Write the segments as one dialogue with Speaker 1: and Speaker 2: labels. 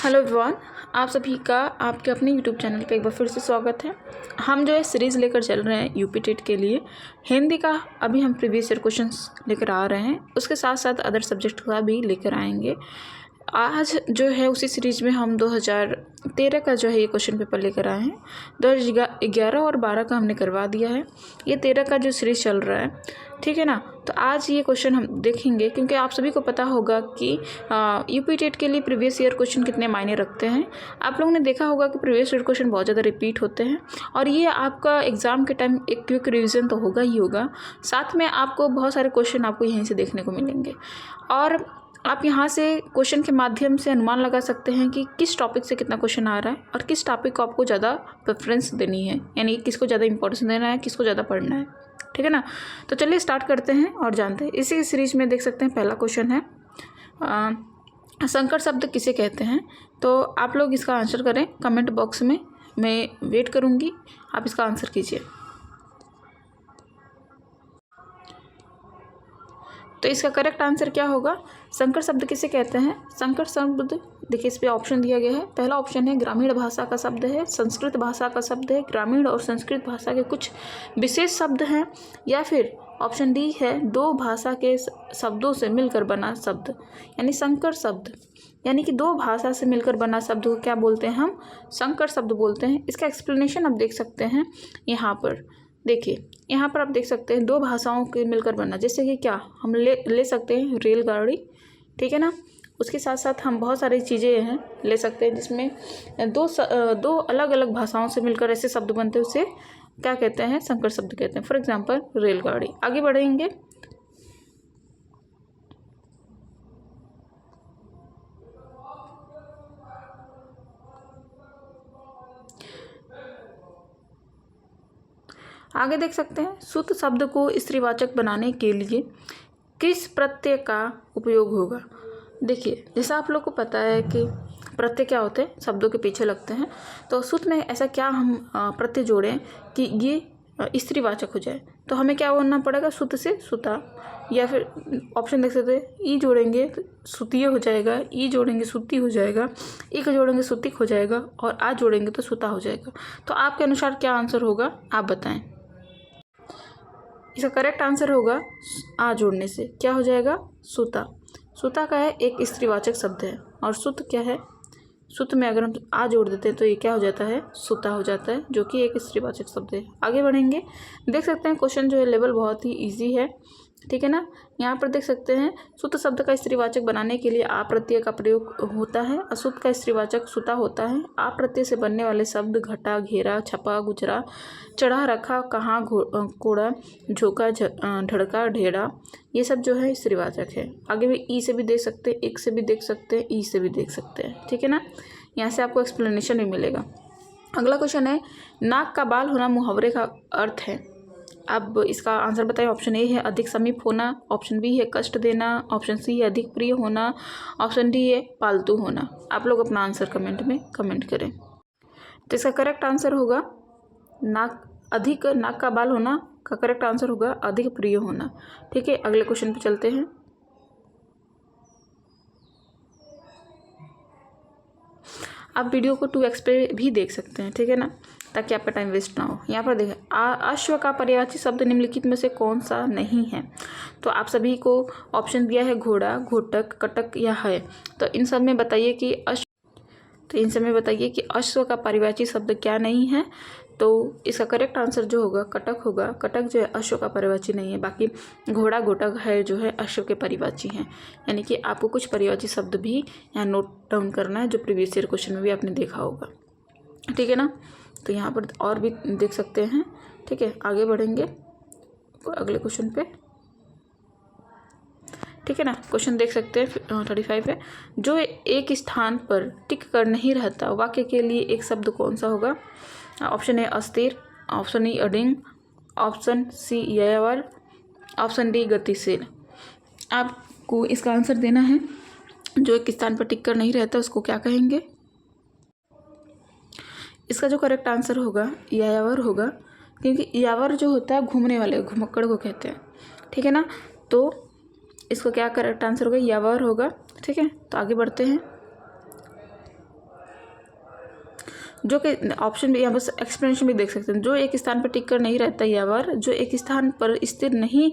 Speaker 1: Hello everyone, आप सभी का आपके अपने यूट्यूब चैनल पे एक बार फिर से स्वागत है। हम जो है सीरीज़ लेकर चल रहे हैं यूपी टेट के लिए। हिंदी का अभी हम प्रीवियस ईयर क्वेश्चंस लेकर आ रहे हैं, उसके साथ साथ अदर सब्जेक्ट का भी लेकर आएंगे। आज जो है उसी सीरीज़ में हम 2013 का जो है ये क्वेश्चन पेपर लेकर आए हैं। 2011 और 12 का हमने करवा दिया है, ये 13 का जो सीरीज़ चल रहा है, ठीक है ना। तो आज ये क्वेश्चन हम देखेंगे, क्योंकि आप सभी को पता होगा कि यूपी टेट के लिए प्रीवियस ईयर क्वेश्चन कितने मायने रखते हैं। आप लोगों ने देखा होगा कि प्रीवियस ईयर क्वेश्चन बहुत ज़्यादा रिपीट होते हैं, और ये आपका एग्ज़ाम के टाइम एक क्विक रिवीजन तो होगा ही होगा, साथ में आपको बहुत सारे क्वेश्चन आपको यहीं से देखने को मिलेंगे। और आप यहाँ से क्वेश्चन के माध्यम से अनुमान लगा सकते हैं कि किस टॉपिक से कितना क्वेश्चन आ रहा है और किस टॉपिक को आपको ज़्यादा प्रेफरेंस देनी है, यानी किसको ज़्यादा इंपॉर्टेंस देना है, किसको ज़्यादा पढ़ना है, ठीक है ना। तो चलिए स्टार्ट करते हैं और जानते हैं। इसी सीरीज में देख सकते हैं पहला क्वेश्चन है, संकर शब्द किसे कहते हैं। तो आप लोग इसका आंसर करें कमेंट बॉक्स में, मैं वेट करूँगी, आप इसका आंसर कीजिए। तो इसका करेक्ट आंसर क्या होगा, संकर शब्द किसे कहते हैं। संकर शब्द देखिए, इस पे ऑप्शन दिया गया है। पहला ऑप्शन है ग्रामीण भाषा का शब्द है, संस्कृत भाषा का शब्द है, ग्रामीण और संस्कृत भाषा के कुछ विशेष शब्द हैं, या फिर ऑप्शन डी है दो भाषा के शब्दों से मिलकर बना शब्द, यानी संकर शब्द, यानी कि दो भाषा से मिलकर बना शब्द को क्या बोलते हैं, हम संकर शब्द बोलते हैं। इसका एक्सप्लेनेशन आप देख सकते हैं यहाँ पर। देखिए यहाँ पर आप देख सकते हैं दो भाषाओं के मिलकर बनना, जैसे कि क्या हम ले सकते हैं रेलगाड़ी, ठीक है ना। उसके साथ साथ हम बहुत सारी चीज़ें हैं ले सकते हैं जिसमें दो अलग अलग भाषाओं से मिलकर ऐसे शब्द बनते हैं, उसे क्या कहते हैं, संकर शब्द कहते हैं। फॉर एग्जांपल रेलगाड़ी। आगे बढ़ेंगे, आगे देख सकते हैं सुत शब्द को स्त्रीवाचक बनाने के लिए किस प्रत्यय का उपयोग होगा। देखिए जैसा आप लोग को पता है कि प्रत्यय क्या होते हैं, शब्दों के पीछे लगते हैं। तो सुत में ऐसा क्या हम प्रत्यय जोड़ें कि ये स्त्रीवाचक हो जाए। तो हमें क्या बोलना पड़ेगा, सुत से सुता, या फिर ऑप्शन देख सकते हैं ई जोड़ेंगे तो सुतीय हो जाएगा, ई जोड़ेंगे सुती हो जाएगा, ई को जोड़ेंगे सुतिक हो जाएगा, और आ जोड़ेंगे तो सुता हो जाएगा। तो आपके अनुसार क्या आंसर होगा, आप बताएं। इसका करेक्ट आंसर होगा आ जोड़ने से क्या हो जाएगा, सुता। सुता का है एक स्त्रीवाचक शब्द है, और सुत क्या है, सुत में अगर हम आ जोड़ देते हैं तो ये क्या हो जाता है, सुता हो जाता है, जो कि एक स्त्रीवाचक शब्द है। आगे बढ़ेंगे, देख सकते हैं क्वेश्चन जो है लेवल बहुत ही इजी है, ठीक है ना। यहाँ पर देख सकते हैं सुत शब्द का स्त्रीवाचक बनाने के लिए आ प्रत्यय का प्रयोग होता है, असुत का स्त्रीवाचक सुता होता है। आ प्रत्यय से बनने वाले शब्द घटा, घेरा, छपा, गुजरा, चढ़ा, रखा, कहाँ, कोड़ा, झोंका, ढड़का, ढेड़ा, ये सब जो है स्त्रीवाचक है। आगे भी ई से भी देख सकते हैं, एक से भी देख सकते हैं, ई से भी देख सकते हैं, ठीक है ना। यहाँ से आपको एक्सप्लेनेशन भी मिलेगा। अगला क्वेश्चन है नाक का बाल होना मुहावरे का अर्थ है। अब इसका आंसर बताइए। ऑप्शन ए है अधिक समीप होना, ऑप्शन बी है कष्ट देना, ऑप्शन सी है अधिक प्रिय होना, ऑप्शन डी है पालतू होना। आप लोग अपना आंसर कमेंट में कमेंट करें। तो इसका करेक्ट आंसर होगा नाक का बाल होना का करेक्ट आंसर होगा अधिक प्रिय होना, ठीक है। अगले क्वेश्चन पे चलते हैं। आप वीडियो को 2x पे भी देख सकते हैं, ठीक है ना, ताकि आपका टाइम वेस्ट ना हो। यहाँ पर देखें अश्व का पर्यायवाची शब्द निम्नलिखित में से कौन सा नहीं है। तो आप सभी को ऑप्शन दिया है घोड़ा, घोटक, कटक या है। तो इन सब में बताइए कि अश्व का पर्यायवाची शब्द क्या नहीं है। तो इसका करेक्ट आंसर जो होगा कटक होगा। कटक जो है अश्व का पर्यायवाची नहीं है, बाकी घोड़ा, घोटक है जो है अश्व के पर्यायवाची हैं। यानी कि आपको कुछ पर्यायवाची शब्द भी यहाँ नोट डाउन करना है, जो प्रीवियस ईयर क्वेश्चन में भी आपने देखा होगा, ठीक है ना। तो यहाँ पर और भी देख सकते हैं, ठीक है। आगे बढ़ेंगे अगले क्वेश्चन पे, ठीक है ना। क्वेश्चन देख सकते हैं 35 है, जो एक स्थान पर टिक कर नहीं रहता वाक्य के लिए एक शब्द कौन सा होगा। ऑप्शन ए अस्थिर, ऑप्शन ई अडिंग, ऑप्शन सी यायावर, ऑप्शन डी गतिशील। आपको इसका आंसर देना है। जो एक स्थान पर टिक कर नहीं रहता उसको क्या कहेंगे। इसका जो करेक्ट आंसर होगा यायावर होगा, क्योंकि यावर जो होता है घूमने वाले, घुमक्कड़ को कहते हैं, ठीक है ना। तो इसको क्या करेक्ट आंसर होगा, यावर होगा, ठीक है। तो आगे बढ़ते हैं। जो कि ऑप्शन भी यहाँ बस एक्सप्लेनेशन भी देख सकते हैं। जो एक स्थान पर टिक कर नहीं रहता यावर, जो एक स्थान पर स्थिर नहीं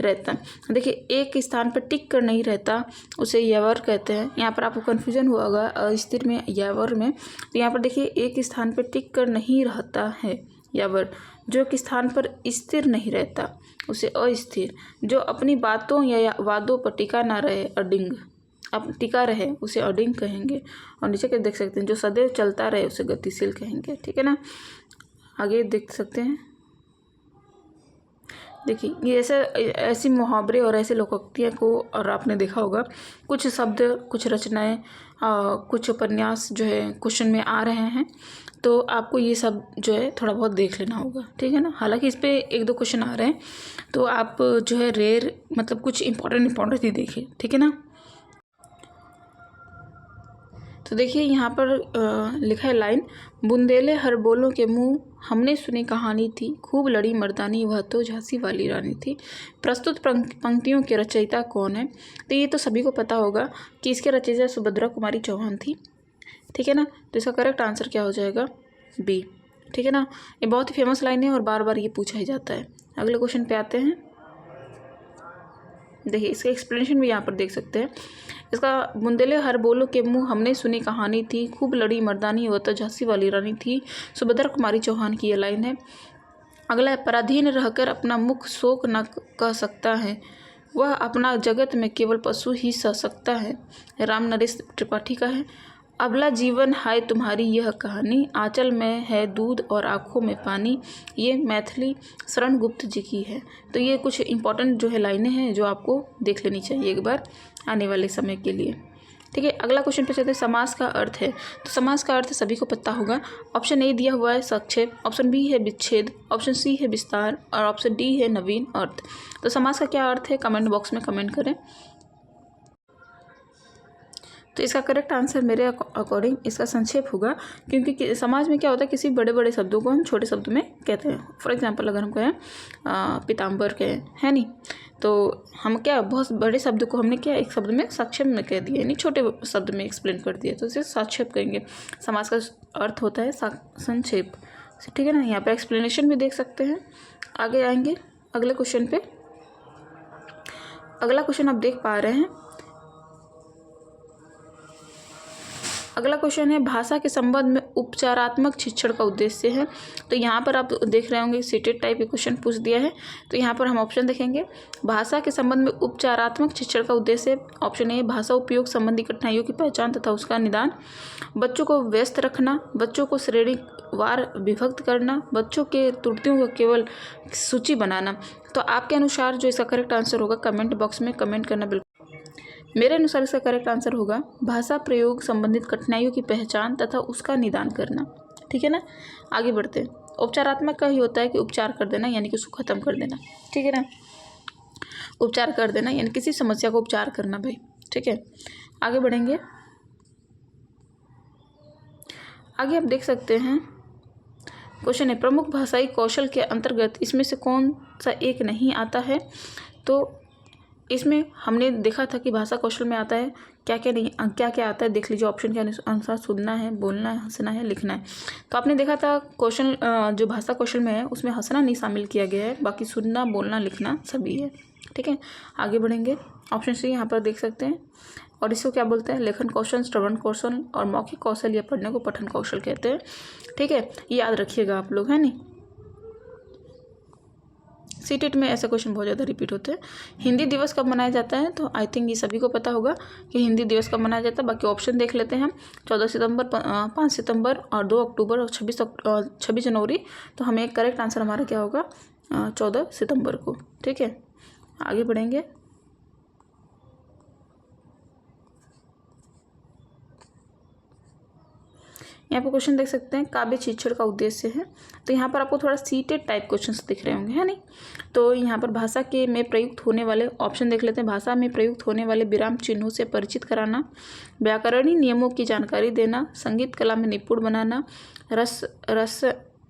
Speaker 1: रहता। देखिए एक स्थान पर टिक कर नहीं रहता उसे यावर कहते हैं। यहाँ पर आपको कन्फ्यूजन हुआ होगा अस्थिर में यावर में। तो यहाँ पर देखिए एक स्थान पर टिक कर नहीं रहता है यावर, जो एक स्थान पर स्थिर नहीं रहता उसे अस्थिर, जो अपनी बातों या वादों पर टिका ना रहे अडिंग, अब टिका रहे उसे अडिंग कहेंगे। और नीचे के देख सकते हैं जो सदैव चलता रहे उसे गतिशील कहेंगे। ठीक है ना, आगे देख सकते हैं। देखिए ये ऐसी मुहावरे और ऐसे लोकोक्तियाँ को और आपने देखा होगा, कुछ शब्द कुछ रचनाएं कुछ उपन्यास जो है क्वेश्चन में आ रहे हैं, तो आपको ये सब जो है थोड़ा बहुत देख लेना होगा। ठीक है ना, हालांकि इस पर 1-2 क्वेश्चन आ रहे हैं, तो आप जो है रेयर मतलब कुछ इंपॉर्टेंट ही देखिए। ठीक है ना, तो देखिए यहाँ पर लिखा है लाइन, बुंदेले हर बोलों के मुँह हमने सुनी कहानी थी, खूब लड़ी मर्दानी वह तो झांसी वाली रानी थी। प्रस्तुत पंक्तियों के रचयिता कौन है? तो ये तो सभी को पता होगा कि इसके रचयिता सुभद्रा कुमारी चौहान थी। ठीक है ना, तो इसका करेक्ट आंसर क्या हो जाएगा? बी। ठीक है ना, ये बहुत ही फेमस लाइन है और बार बार ये पूछा ही जाता है। अगले क्वेश्चन पे आते हैं। देखिए इसका एक्सप्लेनेशन भी यहाँ पर देख सकते हैं। इसका बुंदेले हर बोलो के मुँह हमने सुनी कहानी थी, खूब लड़ी मर्दानी वह तो झांसी वाली रानी थी, सुभद्रा कुमारी चौहान की ये लाइन है। अगला है, पराधीन रहकर अपना मुख शोक न कह सकता है, वह अपना जगत में केवल पशु ही सह सकता है। राम नरेश त्रिपाठी का है। अबला जीवन हाय तुम्हारी यह कहानी, आंचल में है दूध और आँखों में पानी, ये मैथिली शरण गुप्त जी की है। तो ये कुछ इंपॉर्टेंट जो है लाइनें हैं जो आपको देख लेनी चाहिए एक बार आने वाले समय के लिए। ठीक है, अगला क्वेश्चन पे चलते हैं। समास का अर्थ है, तो समास का अर्थ सभी को पता होगा। ऑप्शन ए दिया हुआ है संक्षेप, ऑप्शन बी है विच्छेद, ऑप्शन सी है विस्तार और ऑप्शन डी है नवीन अर्थ। तो समास का क्या अर्थ है कमेंट बॉक्स में कमेंट करें। तो इसका करेक्ट आंसर मेरे अकॉर्डिंग इसका संक्षेप होगा, क्योंकि समाज में क्या होता है, किसी बड़े बड़े शब्दों को हम छोटे शब्द में कहते हैं। फॉर एग्जांपल अगर हम कहें पीताम्बर कहें, है नहीं, तो हम क्या बहुत बड़े शब्द को हमने क्या एक शब्द में संक्षेप में कह दिया, यानी छोटे शब्द में एक्सप्लेन कर दिया, तो इसे संक्षेप कहेंगे। समाज का अर्थ होता है संक्षेप। ठीक है ना, यहाँ पर एक्सप्लेनेशन भी देख सकते हैं। आगे आएंगे अगले क्वेश्चन पे। अगला क्वेश्चन आप देख पा रहे हैं। अगला क्वेश्चन है, भाषा के संबंध में उपचारात्मक शिक्षण का उद्देश्य है। तो यहाँ पर आप देख रहे होंगे सीटेड टाइप क्वेश्चन पूछ दिया है। तो यहाँ पर हम ऑप्शन देखेंगे, भाषा के संबंध में उपचारात्मक शिक्षण का उद्देश्य। ऑप्शन ए, भाषा उपयोग संबंधी कठिनाइयों की पहचान तथा उसका निदान, बच्चों को व्यस्त रखना, बच्चों को श्रेणीवार विभक्त करना, बच्चों के त्रुटियों को केवल सूची बनाना। तो आपके अनुसार जो इसका करेक्ट आंसर होगा कमेंट बॉक्स में कमेंट करना बिल्कुल। मेरे अनुसार इसका करेक्ट आंसर होगा भाषा प्रयोग संबंधित कठिनाइयों की पहचान तथा उसका निदान करना। ठीक है ना, आगे बढ़ते हैं। उपचारात्मक का ही होता है कि उपचार कर देना, यानी कि उसको ख़त्म कर देना। ठीक है ना, उपचार कर देना यानी किसी समस्या को उपचार करना भाई। ठीक है, आगे बढ़ेंगे। आगे आप देख सकते हैं क्वेश्चन है, प्रमुख भाषाई कौशल के अंतर्गत इसमें से कौन सा एक नहीं आता है? तो इसमें हमने देखा था कि भाषा कौशल में आता है क्या क्या नहीं, क्या क्या आता है देख लीजिए। ऑप्शन के अनुसार सुनना है, बोलना है, हंसना है, लिखना है। तो आपने देखा था क्वेश्चन जो भाषा कौशल में है उसमें हंसना नहीं शामिल किया गया है, बाकी सुनना, बोलना, लिखना सभी है। ठीक है, आगे बढ़ेंगे। ऑप्शन सी यहाँ पर देख सकते हैं। और इसको क्या बोलते हैं? लेखन कौशल, श्रवण कौशल और मौखिक कौशल या पढ़ने को पठन कौशल कहते हैं। ठीक है, ये याद रखिएगा आप लोग, है नहीं। सीटेट में ऐसे क्वेश्चन बहुत ज़्यादा रिपीट होते हैं। हिंदी दिवस कब मनाया जाता है? तो आई थिंक ये सभी को पता होगा कि हिंदी दिवस कब मनाया जाता है। बाकी ऑप्शन देख लेते हैं हम। 14 सितंबर, 5 सितंबर और 2 अक्टूबर और 26 जनवरी। तो हमें करेक्ट आंसर हमारा क्या होगा? 14 सितंबर को। ठीक है, आगे बढ़ेंगे। यहाँ पर क्वेश्चन देख सकते हैं, काव्य शिक्षण का उद्देश्य है। तो यहाँ पर आपको थोड़ा सीटेड टाइप क्वेश्चंस दिख रहे होंगे, है नहीं। तो यहाँ पर भाषा के में प्रयुक्त होने वाले ऑप्शन देख लेते हैं। भाषा में प्रयुक्त होने वाले विराम चिन्हों से परिचित कराना, व्याकरणीय नियमों की जानकारी देना, संगीत कला में निपुण बनाना, रस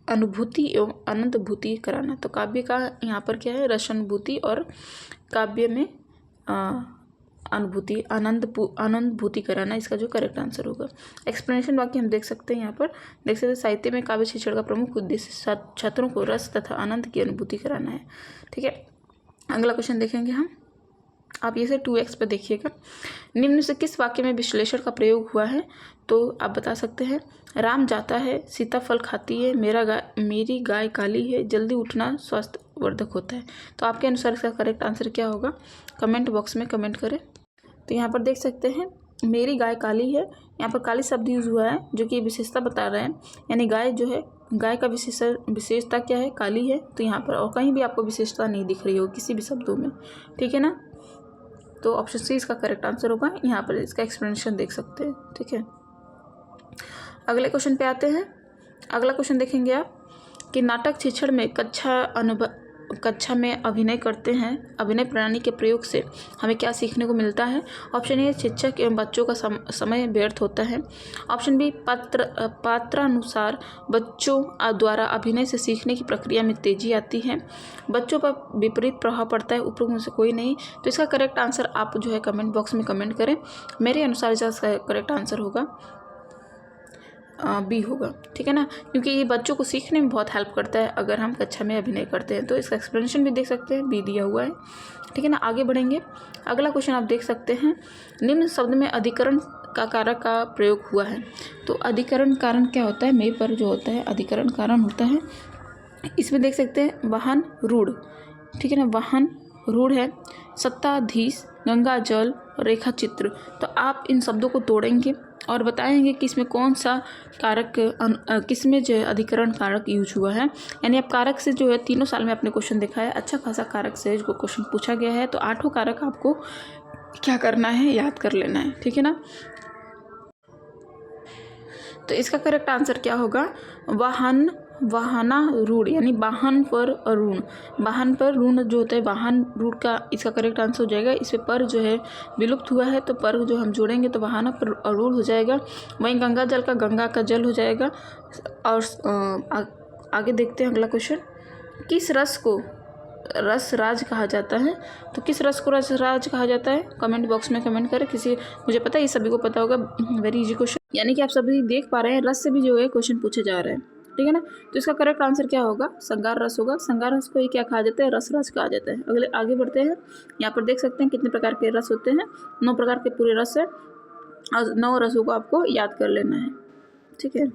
Speaker 1: अनुभूति एवं अनंतभूति कराना। तो काव्य का यहाँ पर क्या है? रस अनुभूति और काव्य में अनुभूति कराना इसका जो करेक्ट आंसर होगा। एक्सप्लेनेशन वाक्य हम देख सकते हैं, यहाँ पर देख सकते हैं साहित्य में काव्य शिक्षण का प्रमुख उद्देश्य छात्रों को रस तथा आनंद की अनुभूति कराना है। ठीक है, अगला क्वेश्चन देखेंगे हम। आप ये से 2x पे देखिएगा। निम्न से किस वाक्य में विश्लेषण का प्रयोग हुआ है? तो आप बता सकते हैं, राम जाता है, सीता फल खाती है, मेरी गाय काली है, जल्दी उठना स्वास्थ्यवर्धक होता है। तो आपके अनुसार इसका करेक्ट आंसर क्या होगा? कमेंट बॉक्स में कमेंट करें। तो यहाँ पर देख सकते हैं मेरी गाय काली है, यहाँ पर काली शब्द यूज़ हुआ है जो कि विशेषता बता रहे हैं, यानी गाय जो है, गाय का विशेषता क्या है? काली है। तो यहाँ पर और कहीं भी आपको विशेषता नहीं दिख रही हो किसी भी शब्दों में। ठीक है ना, तो ऑप्शन सी इसका करेक्ट आंसर होगा। यहाँ पर इसका एक्सप्लेनेशन देख सकते हैं। ठीक है, अगले क्वेश्चन पे आते हैं। अगला क्वेश्चन देखेंगे आप कि नाटक शिक्षण में कक्षा में अभिनय करते हैं, अभिनय प्रणाली के प्रयोग से हमें क्या सीखने को मिलता है? ऑप्शन ए शिक्षक एवं बच्चों का समय व्यर्थ होता है। ऑप्शन बी पात्रानुसार बच्चों द्वारा अभिनय से सीखने की प्रक्रिया में तेजी आती है। बच्चों पर विपरीत प्रभाव पड़ता है, उपरोक्त में से कोई नहीं। तो इसका करेक्ट आंसर आप जो है कमेंट बॉक्स में कमेंट करें। मेरे अनुसार इसका करेक्ट आंसर होगा बी होगा। ठीक है ना, क्योंकि ये बच्चों को सीखने में बहुत हेल्प करता है अगर हम कक्षा में अभिनय करते हैं। तो इसका एक्सप्लेनेशन भी देख सकते हैं, बी दिया हुआ है। ठीक है ना, आगे बढ़ेंगे। अगला क्वेश्चन आप देख सकते हैं, निम्न शब्द में अधिकरण का कारक का प्रयोग हुआ है। तो अधिकरण कारण क्या होता है? मे पर जो होता है अधिकरण कारण होता है। इसमें देख सकते हैं वाहन रूढ़, ठीक है ना, वाहन रूढ़ है, सत्ताधीश, गंगा जल, रेखा चित्र। तो आप इन शब्दों को तोड़ेंगे और बताएंगे कि इसमें कौन सा कारक किस में जो है अधिकरण कारक यूज हुआ है। यानी आप कारक से जो है तीनों साल में आपने क्वेश्चन देखा है, अच्छा खासा कारक से जो क्वेश्चन पूछा गया है। तो 8 कारक आपको क्या करना है? याद कर लेना है। ठीक है ना, तो इसका करेक्ट आंसर क्या होगा? वाहना रूढ़, यानी वाहन पर ऋण, वाहन पर ऋण जो होता है वाहन रूढ़ का इसका करेक्ट आंसर हो जाएगा। इसमें पर जो है विलुप्त हुआ है, तो पर जो हम जोड़ेंगे तो वाहन पर ऋण हो जाएगा। वहीं गंगा जल का गंगा का जल हो जाएगा। और आगे देखते हैं अगला क्वेश्चन, किस रस को रस राज कहा जाता है? तो किस रस को रस राज कहा जाता है? कमेंट बॉक्स में कमेंट करें। मुझे पता है ये सभी को पता होगा, वेरी इजी क्वेश्चन, यानी कि आप सभी देख पा रहे हैं रस से भी जो है क्वेश्चन पूछे जा रहे हैं। ठीक है ना, तो इसका करेक्ट आंसर क्या होगा? श्रृंगार रस होगा। श्रृंगार रस को ये क्या कहा जाता है? रस राज कहा जाता है। आगे बढ़ते हैं। यहाँ पर देख सकते हैं कितने प्रकार के रस होते हैं, 9 प्रकार के पूरे रस है और 9 रसों को आपको याद कर लेना है। ठीक है,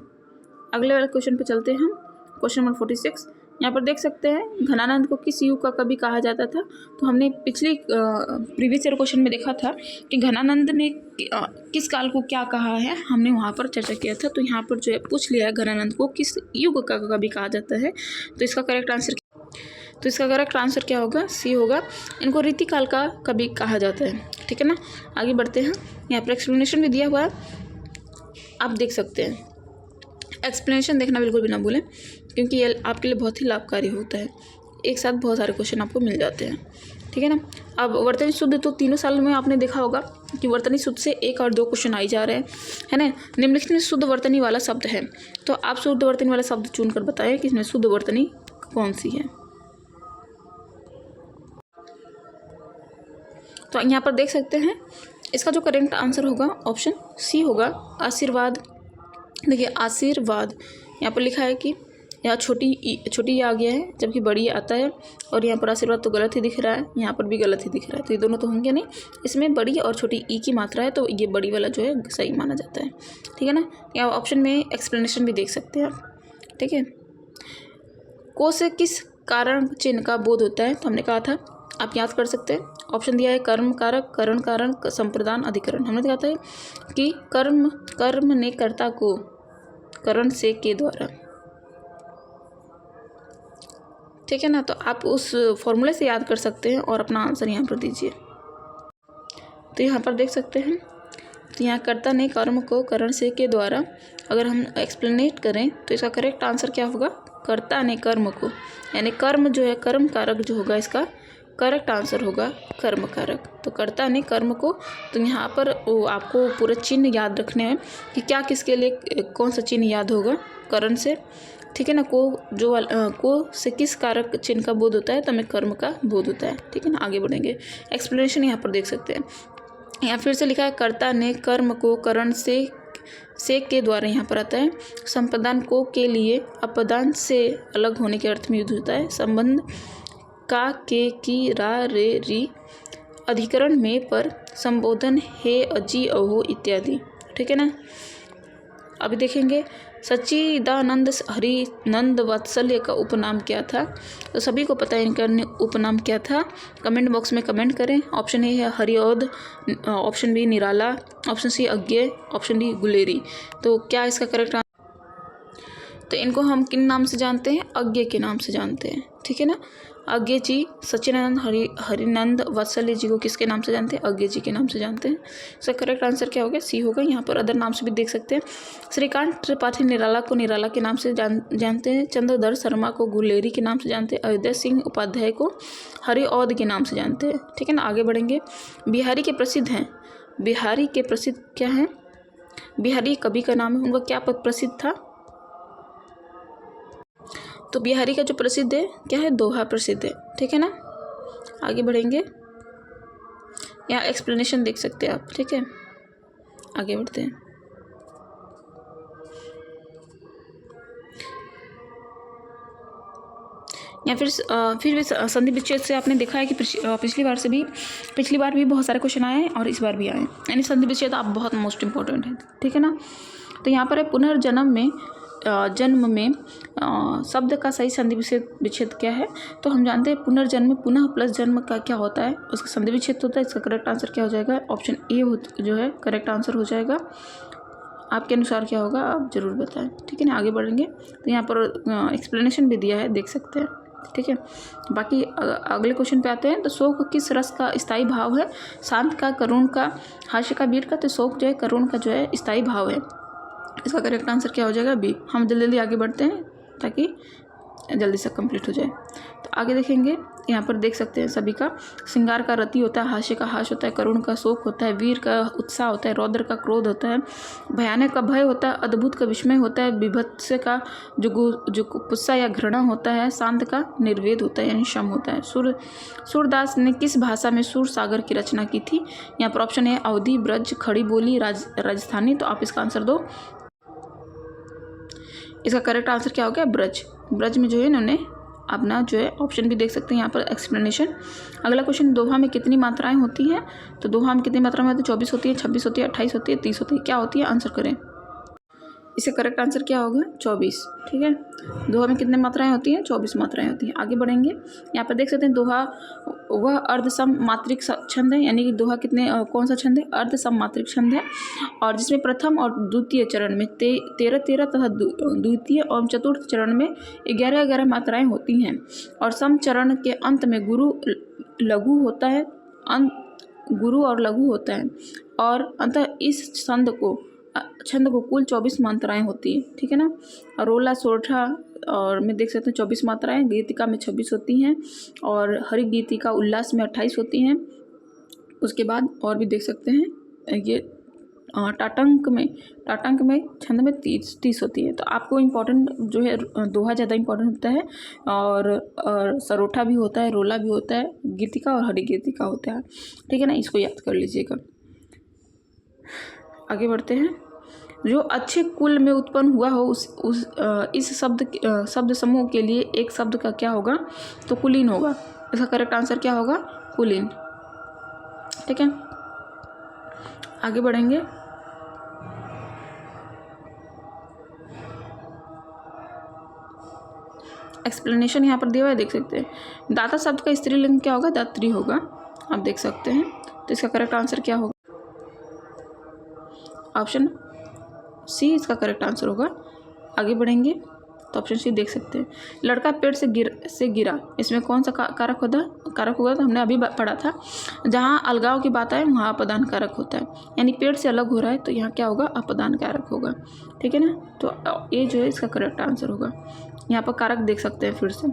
Speaker 1: अगले वाले क्वेश्चन पे चलते हैं हम। Question number 46। यहाँ पर देख सकते हैं घनानंद को किस युग का कवि कहा जाता था? तो हमने पिछले प्रीवियस ईयर क्वेश्चन में देखा था कि घनानंद ने किस काल को क्या कहा है, हमने वहाँ पर चर्चा किया था। तो यहाँ पर जो है पूछ लिया है घनानंद को किस युग का कवि कहा जाता है। तो इसका करेक्ट आंसर क्या होगा? सी होगा। इनको रीतिकाल का कवि कहा जाता है। ठीक है ना, आगे बढ़ते हैं। यहाँ पर एक्सप्लेनेशन भी दिया हुआ है, आप देख सकते हैं। एक्सप्लेनेशन देखना बिल्कुल भी ना भूलें, क्योंकि ये आपके लिए बहुत ही लाभकारी होता है। एक साथ बहुत सारे क्वेश्चन आपको मिल जाते हैं। ठीक है ना, अब वर्तनी शुद्ध तो तीनों साल में आपने देखा होगा कि वर्तनी शुद्ध से 1 और 2 क्वेश्चन आई जा रहे हैं, है ना। निम्नलिखित में शुद्ध वर्तनी वाला शब्द है, तो आप शुद्ध वर्तनी वाला शब्द चुनकर बताएं कि इसमें शुद्ध वर्तनी कौन सी है। तो यहाँ पर देख सकते हैं इसका जो करेक्ट आंसर होगा ऑप्शन सी होगा, आशीर्वाद। देखिए आशीर्वाद यहाँ पर लिखा है कि यहाँ छोटी आ गया है जबकि बड़ी आता है, और यहाँ पर आशीर्वाद तो गलत ही दिख रहा है, यहाँ पर भी गलत ही दिख रहा है। तो ये दोनों तो होंगे नहीं, इसमें बड़ी और छोटी ई की मात्रा है, तो ये बड़ी वाला जो है सही माना जाता है। ठीक है ना, यहाँ ऑप्शन में एक्सप्लेनेशन भी देख सकते हैं आप। ठीक है, को से किस कारण चिन्ह का बोध होता है? तो हमने कहा था आप याद कर सकते हैं। ऑप्शन दिया है कर्म कारक, करण कारण, संप्रदान, अधिकरण। हमने कहा था कि कर्म ने कर्ता को करण से के द्वारा। ठीक है ना, तो आप उस फॉर्मूले से याद कर सकते हैं और अपना आंसर यहाँ पर दीजिए। तो यहाँ पर देख सकते हैं, तो यहाँ कर्ता ने कर्म को करण से के द्वारा अगर हम एक्सप्लेनेट करें तो इसका करेक्ट आंसर क्या होगा? कर्ता ने कर्म को, यानी कर्म जो है कर्म कारक जो होगा इसका करेक्ट आंसर होगा कर्म कारक। तो कर्ता ने कर्म को, तो यहाँ पर आपको पूरा चिन्ह याद रखने हैं कि क्या किसके लिए कौन सा चिन्ह याद होगा करण से। ठीक है ना, को से किस कारक चिन्ह का बोध होता है? तो हमें कर्म का बोध होता है। ठीक है ना, आगे बढ़ेंगे। एक्सप्लेनेशन यहाँ पर देख सकते हैं। यहाँ फिर से लिखा है कर्ता ने कर्म को करण से के द्वारा, यहाँ पर आता है संपदान को के लिए अपदान से अलग होने के अर्थ में यूज होता है। संबंध का के की रा रे री, अधिकरण में पर, संबोधन हे अजी अहो इत्यादि। ठीक है ना। अभी देखेंगे सच्चिदानंद हरिनंद वात्सल्य का उपनाम क्या था। तो सभी को पता है इनका उपनाम क्या था, कमेंट बॉक्स में कमेंट करें। ऑप्शन ए है हरिऔध, ऑप्शन बी निराला, ऑप्शन सी अज्ञेय, ऑप्शन डी गुलेरी। तो क्या इसका करेक्ट आंसर? तो इनको हम किन नाम से जानते हैं? अज्ञेय के नाम से जानते हैं। ठीक है ना। अज्ञेय जी सच्चिदानंद हरिनंद वात्सल्य जी को किसके नाम से जानते हैं? अज्ञेय जी के नाम से जानते हैं। इसका करेक्ट आंसर क्या होगा? सी होगा। यहाँ पर अदर नाम से भी देख सकते हैं। श्रीकांत त्रिपाठी निराला को निराला के नाम से जानते हैं। चंद्रधर शर्मा को गुलेरी के नाम से जानते हैं। अयोध्या सिंह उपाध्याय को हरिऔध के नाम से जानते हैं। ठीक है ना। आगे बढ़ेंगे। बिहारी के प्रसिद्ध हैं। बिहारी के प्रसिद्ध क्या हैं? बिहारी कवि का नाम है। उनका क्या पद प्रसिद्ध था? तो बिहारी का जो प्रसिद्ध है क्या है? दोहा प्रसिद्ध है। ठीक है ना। आगे बढ़ेंगे। यहाँ एक्सप्लेनेशन देख सकते हैं आप। ठीक है। आगे बढ़ते हैं। या फिर भी संधि विच्छेद से आपने देखा है कि पिछली बार भी बहुत सारे क्वेश्चन आए हैं और इस बार भी आए हैं। यानी संधि विच्छेद आप बहुत मोस्ट इंपॉर्टेंट है। ठीक है ना। तो यहाँ पर है पुनर्जन्म में जन्म में शब्द का सही संधि विच्छेद क्या है? तो हम जानते हैं पुनर्जन्म में पुनः प्लस जन्म का क्या होता है? उसका संधि विच्छेद होता है। इसका करेक्ट आंसर क्या हो जाएगा? ऑप्शन ए जो है करेक्ट आंसर हो जाएगा। आपके अनुसार क्या होगा आप ज़रूर बताएं। ठीक है ना। आगे बढ़ेंगे। तो यहाँ पर एक्सप्लेनेशन भी दिया है, देख सकते हैं। ठीक है। बाकी अगले क्वेश्चन पे आते हैं। तो शोक किस रस का स्थायी भाव है? शांत का, करुण का, हास्य का, वीर का। तो शोक जो है करुण का जो है स्थायी भाव है। इसका करेक्ट आंसर क्या हो जाएगा? बी। हम जल्दी आगे बढ़ते हैं ताकि जल्दी से कंप्लीट हो जाए। तो आगे देखेंगे। यहाँ पर देख सकते हैं सभी का श्रृंगार का रति होता है, हास्य का हास्य होता है, करुण का शोक होता है, वीर का उत्साह होता है, रौद्र का क्रोध होता है, भयानक का भय होता है, अद्भुत का विस्मय होता है, बीभत्स का जो गुस्सा या घृणा होता है, शांत का निर्वेद होता है यानी शम होता है। सूरदास ने किस भाषा में सूर सागर की रचना की थी? यहाँ पर ऑप्शन है अवधी, ब्रज, खड़ी बोली, राजस्थानी। तो आप इसका आंसर दो। इसका करेक्ट आंसर क्या हो गया? ब्रज। ब्रज में जो है इन्होंने अपना जो है ऑप्शन भी देख सकते हैं यहाँ पर एक्सप्लेनेशन। अगला क्वेश्चन, दोहा में कितनी मात्राएं होती हैं? तो दोहा में कितनी मात्रा में होती है? 24 होती है, 26 होती है, 28 होती है, 30 होती है। क्या होती है? आंसर करें। इसका करेक्ट आंसर क्या होगा? 24। ठीक है। दोहा में कितने मात्राएं होती हैं? 24 मात्राएं होती हैं। आगे बढ़ेंगे। यहाँ पर देख सकते हैं दोहा वह अर्धसम मात्रिक छंद है। यानी कि दोहा कितने कौन सा छंद है? अर्धसम मात्रिक छंद है। और जिसमें प्रथम और द्वितीय चरण में 13 तथा द्वितीय और चतुर्थ चरण में 11 मात्राएं होती हैं। और सम चरण के अंत में गुरु लघु होता है, गुरु और लघु होता है। और अंतः इस छंद को कुल 24 मात्राएं होती है। ठीक है ना। और रोला, सोरठा और में देख सकते हैं 24 मात्राएं, गीतिका में 26 होती हैं और हरि गीतिका उल्लास में 28 होती हैं। उसके बाद और भी देख सकते हैं ये टाटंक में छंद में 30 होती है। तो आपको इम्पोर्टेंट जो है दोहा ज़्यादा इम्पोर्टेंट होता है और सरोठा भी होता है, रोला भी होता है, गीतिका और हरि गीतिका होता है। ठीक है ना। इसको याद कर लीजिएगा। आगे बढ़ते हैं। जो अच्छे कुल में उत्पन्न हुआ हो इस शब्द समूह के लिए एक शब्द का क्या होगा? तो कुलीन होगा। इसका करेक्ट आंसर क्या होगा? कुलीन। ठीक है। आगे बढ़ेंगे। एक्सप्लेनेशन यहाँ पर दिया हुआ है, देख सकते हैं। दाता शब्द का स्त्रीलिंग क्या होगा? दात्री होगा। आप देख सकते हैं। तो इसका करेक्ट आंसर क्या होगा? ऑप्शन सी इसका करेक्ट आंसर होगा। आगे बढ़ेंगे तो ऑप्शन सी देख सकते हैं। लड़का पेड़ से गिरा, इसमें कौन सा कारक होगा? तो हमने अभी पढ़ा था, जहाँ अलगाव की बात आए वहाँ अपदान कारक होता है। यानी पेड़ से अलग हो रहा है तो यहाँ क्या होगा? अपदान कारक होगा। ठीक है ना। तो ये जो है इसका करेक्ट आंसर होगा। यहाँ पर कारक देख सकते हैं फिर से।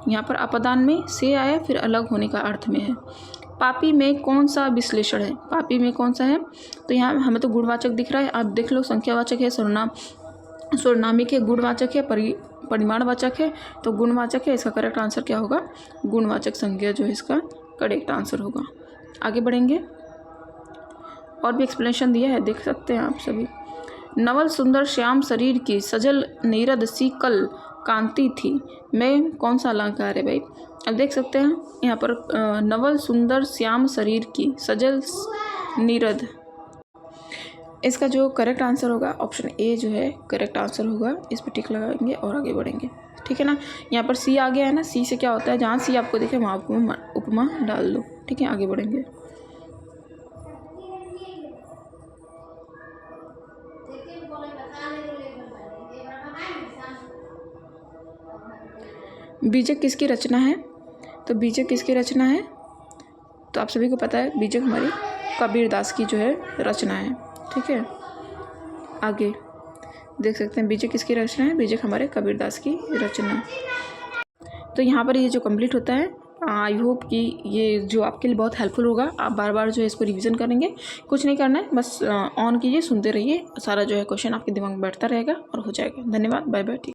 Speaker 1: यहाँ पर अपदान में से आया, फिर अलग होने का अर्थ में है। पापी में कौन सा विश्लेषण है? पापी में कौन सा है? तो यहाँ हमें तो गुणवाचक दिख रहा है, आप देख लो। संख्यावाचक है, सर्वनामिक है, गुणवाचक है, परिमाणवाचक है। तो गुणवाचक है। इसका करेक्ट आंसर क्या होगा? गुणवाचक संज्ञा जो है इसका करेक्ट आंसर होगा। आगे बढ़ेंगे। और भी एक्सप्लेनेशन दिया है, देख सकते हैं आप सभी। नवल सुंदर श्याम शरीर की सजल नीरद सी कल कांति थी, मैं कौन सा अलंकार है भाई? अब देख सकते हैं यहाँ पर नवल सुंदर श्याम शरीर की सजल नीरद, इसका जो करेक्ट आंसर होगा ऑप्शन ए जो है करेक्ट आंसर होगा। इस पर टिक लगाएंगे और आगे बढ़ेंगे, ठीक है ना। यहाँ पर सी आ गया है ना, सी से क्या होता है, जहाँ सी आपको दिखे वहाँ उपमा डाल दो, ठीक है। आगे बढ़ेंगे। बीजक किसकी रचना है? तो बीजक किसकी रचना है? तो आप सभी को पता है बीजक हमारी कबीरदास की जो है रचना है, ठीक है। आगे देख सकते हैं बीजक किसकी रचना है? बीजक हमारे कबीरदास की रचना। तो यहाँ पर ये जो कंप्लीट होता है, आई होप कि ये जो आपके लिए बहुत हेल्पफुल होगा। आप बार बार जो है इसको रिवीजन करेंगे, कुछ नहीं करना है, बस ऑन कीजिए, सुनते रहिए, सारा जो है क्वेश्चन आपके दिमाग में बैठता रहेगा और हो जाएगा। धन्यवाद, बाय बाय।